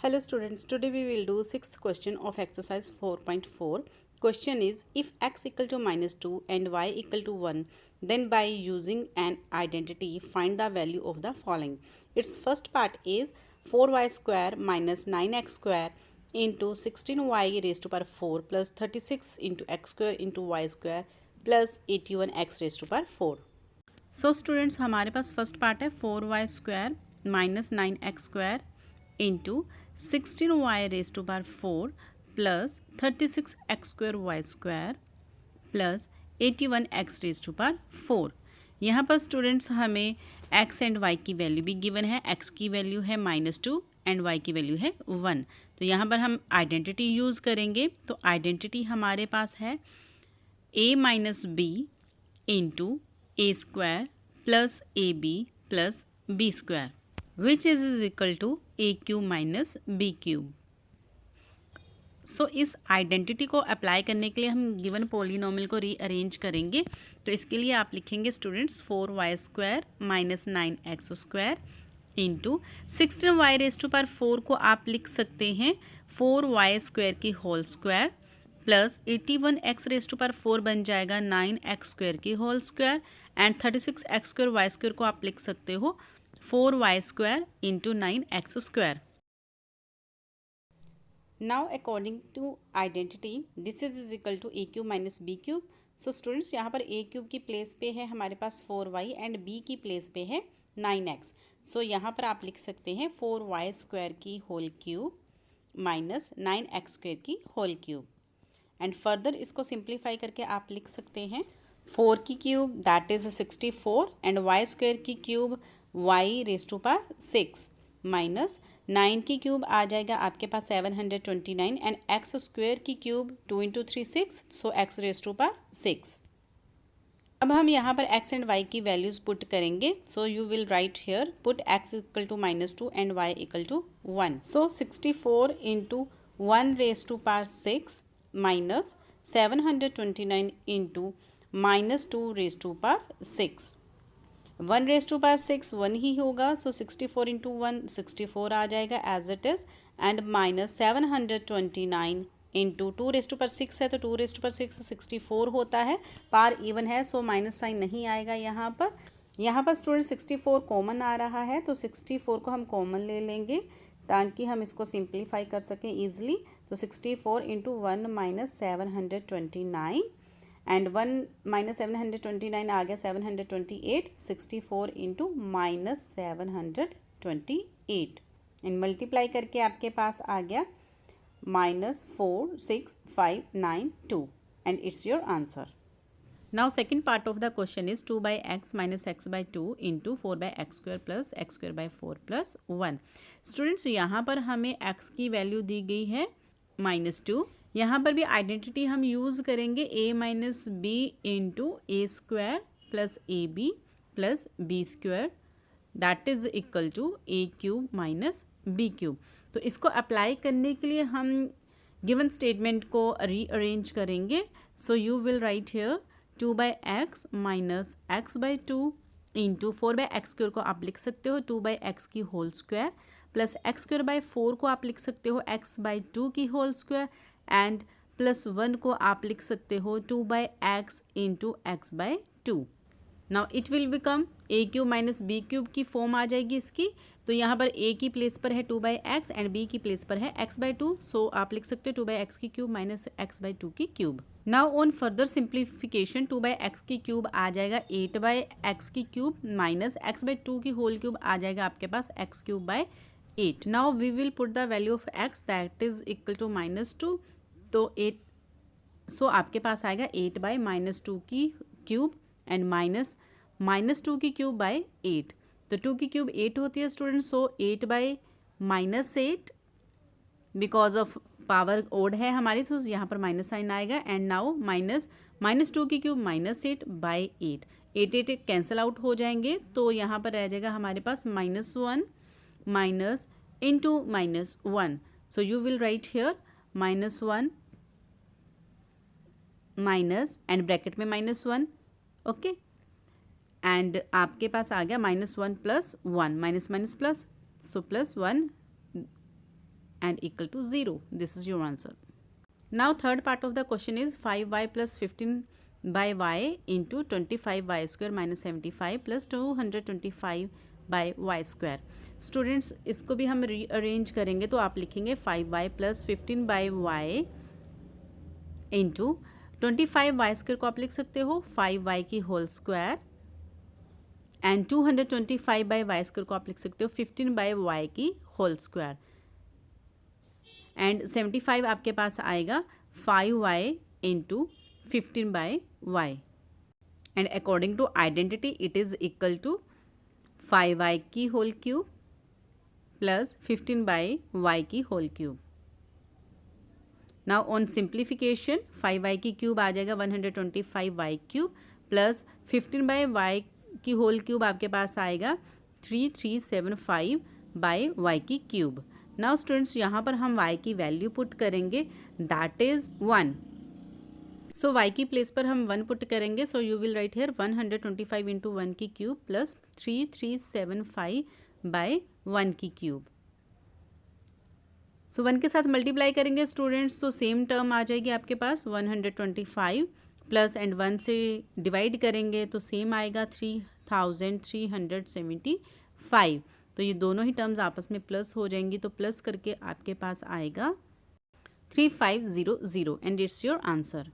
Hello students, today we will do sixth question of exercise 4.4. Question is, if x equal to -2 and y equal to 1, then by using an identity, find the value of the following. Its first part is 4y square minus 9x square into 16y raised to power 4 plus 36 into x square into y square plus 81x raised to power 4. So students हमारे पास first part है 4y square minus 9x square into 16y raise to power 4 plus 36x square y square plus 81x raise to power 4. यहाँ पर students हमें x and y की value भी given है. x की वैल्यू है -2 एंड y की वैल्यू है 1. तो यहाँ पर हम आइडेंटिटी यूज़ करेंगे. तो आइडेंटिटी हमारे पास है a minus B into a square plus A B plus B square which is equal to A cube minus B cube. So इस आइडेंटिटी को अप्लाई करने के लिए हम गिवन पॉलिनोमियल को रीअरेंज करेंगे. तो इसके लिए आप लिखेंगे students 4y square minus 9x square into 16y raise to power 4 को आप लिख सकते हैं 4y स्क्वायर की whole square plus 81x raise to power 4 बन जाएगा 9x स्क्वायर की whole square and 36x square y square को आप लिख सकते हो 4y square into 9x square. Now according to identity this is equal to A cube minus B cube. So students यहाँ पर ए क्यूब की प्लेस पे है हमारे पास 4y एंड बी की प्लेस पे है 9x. सो यहाँ पर आप लिख सकते हैं 4y स्क्वायर की whole cube minus 9x square की होल क्यूब. एंड फर्दर इसको सिंप्लीफाई करके आप लिख सकते हैं 4 की cube that is 64 and Y square की cube Y raise to power 6 minus 9 की क्यूब आ जाएगा आपके पास 729 एंड एक्स स्क्वायर की cube 2 into 3 6 so X raise to power 6. अब हम यहाँ पर x एंड y की वैल्यूज़ पुट करेंगे. So you will write here put x equal to -2 and y equal to 1. So 64 into 1 raise to power 6 minus 729 into -2 raise to power 6. 1 raise to power 6 1 ही होगा. So 64 into 1 64 आ जाएगा as it is and minus 729 into 2 raise to power 6 है तो 2 raise to power 6 64 होता है. पार even है so minus sign नहीं आएगा यहाँ पर. यहाँ पर स्टूडेंट 64 कॉमन आ रहा है तो 64 को हम कॉमन ले लेंगे ताकि हम इसको सिंप्लीफाई कर सकें ईजिली. तो 64 इंटू 1 माइनस 729 एंड 1 माइनस 729 आ गया 728. 64 इंटू माइनस 728 एंड मल्टीप्लाई करके आपके पास आ गया -46592 and it's your answer. Now second part of the question is 2 by x minus x by 2 into 4 by x square plus x square by 4 plus 1. Students यहाँ पर हमें x की value दी गई है -2. यहाँ पर भी आइडेंटिटी हम यूज़ करेंगे a minus B into a square plus A B plus B square that is equal to A cube minus B cube. तो इसको अप्लाई करने के लिए हम गिवन स्टेटमेंट को रीअरेंज करेंगे. So you will write here 2 by x minus x by 2 into 4 by x square को आप लिख सकते हो 2 बाई एक्स की whole square plus x square by 4 को आप लिख सकते हो एक्स बाई 2 की होल स्क्वायर एंड प्लस 1 को आप लिख सकते हो 2 by x into x by 2. Now it will become a cube minus B cube की फॉर्म आ जाएगी इसकी. तो यहाँ पर a की प्लेस पर है 2 बाई एक्स एंड b की प्लेस पर है x बाई 2. सो आप लिख सकते हो 2 बाई एक्स की क्यूब माइनस एक्स बाई 2 की cube. Now on further simplification 2 by x की क्यूब आ जाएगा 8 बाई एक्स की क्यूब माइनस एक्स बाई 2 की होल क्यूब आ जाएगा आपके पास X cube by 8. Now we will put the value of x that is equal to -2. तो 8 सो आपके पास आएगा 8 बाई -2 की क्यूब एंड माइनस 2 की क्यूब बाई 8. तो 2 की क्यूब 8 होती है students. So 8 by -8 because of power odd है हमारी तो यहाँ पर माइनस साइन आएगा एंड नाउ -2 की क्यूब -8 बाई 8. 8 कैंसिल आउट हो जाएंगे तो यहाँ पर रह जाएगा हमारे पास -1 minus into -1. So you will write here -1 minus and bracket में -1 ओके एंड आपके पास आ गया -1 plus 1 minus minus plus so +1 and equal to 0. This is your answer. Now third part of the question is 5y plus 15 by y into 25y square minus 75 plus 225 by y square. Students इसको भी हम rearrange करेंगे तो आप लिखेंगे 5y plus 15 by y into 25y square को आप लिख सकते हो 5y की whole square and 225 by Y square को आप लिख सकते हो 15 बाई वाई की होल स्क्वायर एंड 75 आपके पास आएगा 5y into 15 by Y and according to identity it is equal to 5y की whole cube plus 15 by Y की whole cube. Now on simplification 5y की क्यूब आ जाएगा 125y cube plus 15 by Y की whole cube आपके पास आएगा 3375 by Y की क्यूब. नाउ स्टूडेंट्स यहाँ पर हम y की वैल्यू पुट करेंगे दैट इज 1. सो y की प्लेस पर हम 1 पुट करेंगे. So you will write here 125 into 1 की क्यूब प्लस 3375 बाई 1 की क्यूब. सो 1 के साथ मल्टीप्लाई करेंगे स्टूडेंट्स तो सेम टर्म आ जाएगी आपके पास 125 प्लस एंड 1 से डिवाइड करेंगे तो सेम आएगा 3375. तो ये दोनों ही टर्म्स आपस में प्लस हो जाएंगी तो प्लस करके आपके पास आएगा 3500 एंड इट्स योर आंसर.